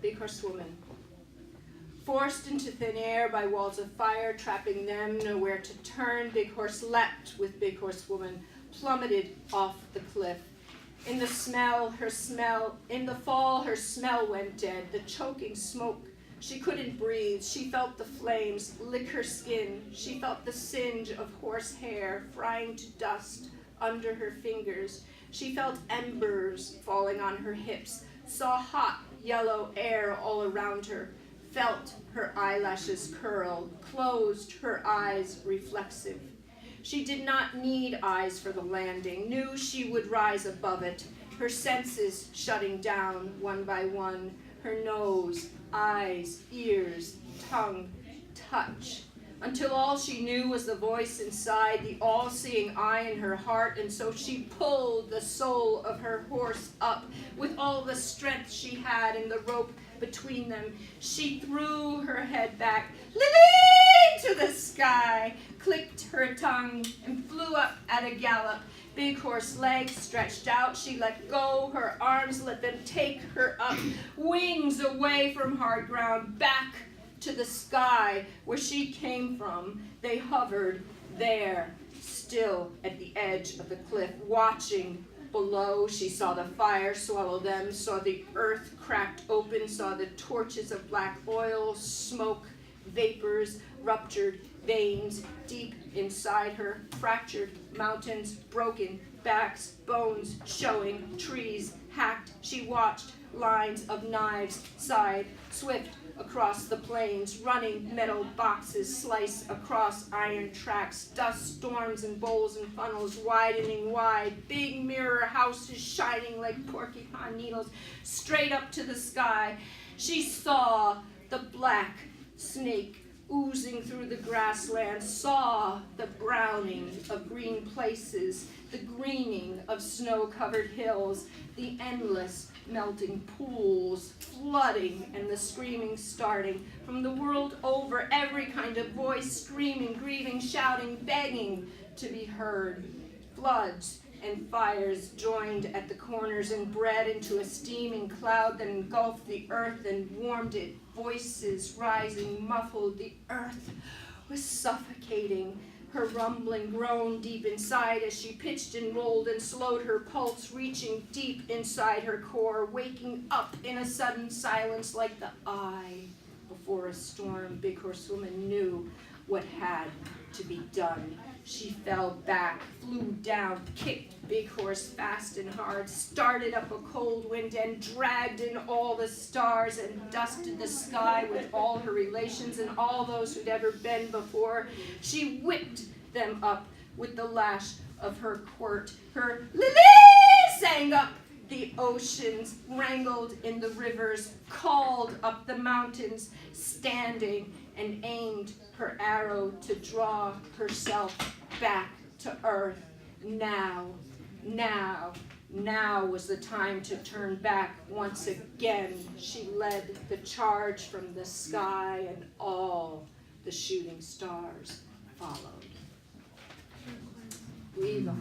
big horsewoman. Forced into thin air by walls of fire, trapping them nowhere to turn, big horse leapt with big horsewoman, plummeted off the cliff. In the fall, her smell went dead, the choking smoke. She couldn't breathe. She felt the flames lick her skin. She felt the singe of horse hair frying to dust under her fingers. She felt embers falling on her hips, saw hot yellow air all around her, felt her eyelashes curl, closed her eyes reflexive. She did not need eyes for the landing, knew she would rise above it, her senses shutting down one by one, her nose, eyes, ears, tongue, touch, until all she knew was the voice inside, the all-seeing eye in her heart, and so she pulled the soul of her horse up with all the strength she had in the rope between them. She threw her head back, Lily, to the sky, clicked her tongue, and flew up at a gallop. Big horse legs stretched out, she let go, her arms let them take her up, wings away from hard ground, back to the sky where she came from. They hovered there, still at the edge of the cliff, watching below. She saw the fire swallow them, saw the earth cracked open, saw the torches of black oil, smoke, vapors, ruptured veins deep inside her, fractured mountains, broken backs, bones showing, trees hacked. She watched lines of knives side, swift across the plains, running metal boxes slice across iron tracks, dust storms and bowls and funnels widening wide, big mirror houses shining like porcupine needles straight up to the sky. She saw the black snake oozing through the grassland, saw the browning of green places, the greening of snow-covered hills, the endless melting pools, flooding and the screaming starting. From the world over, every kind of voice, screaming, grieving, shouting, begging to be heard. Floods and fires joined at the corners and bred into a steaming cloud that engulfed the earth and warmed it. Voices rising, muffled. The earth was suffocating. Her rumbling groaned deep inside as she pitched and rolled and slowed her pulse, reaching deep inside her core, waking up in a sudden silence like the eye before a storm. Big horsewoman knew what had to be done. She fell back, flew down, kicked Big Horse fast and hard, started up a cold wind and dragged in all the stars and dusted the sky with all her relations and all those who'd ever been before. She whipped them up with the lash of her quirt. Her Lily sang up the oceans, wrangled in the rivers, called up the mountains, standing and aimed her arrow to draw herself back to earth. Now was the time to turn back once again. She led the charge from the sky, and all the shooting stars followed. Viva.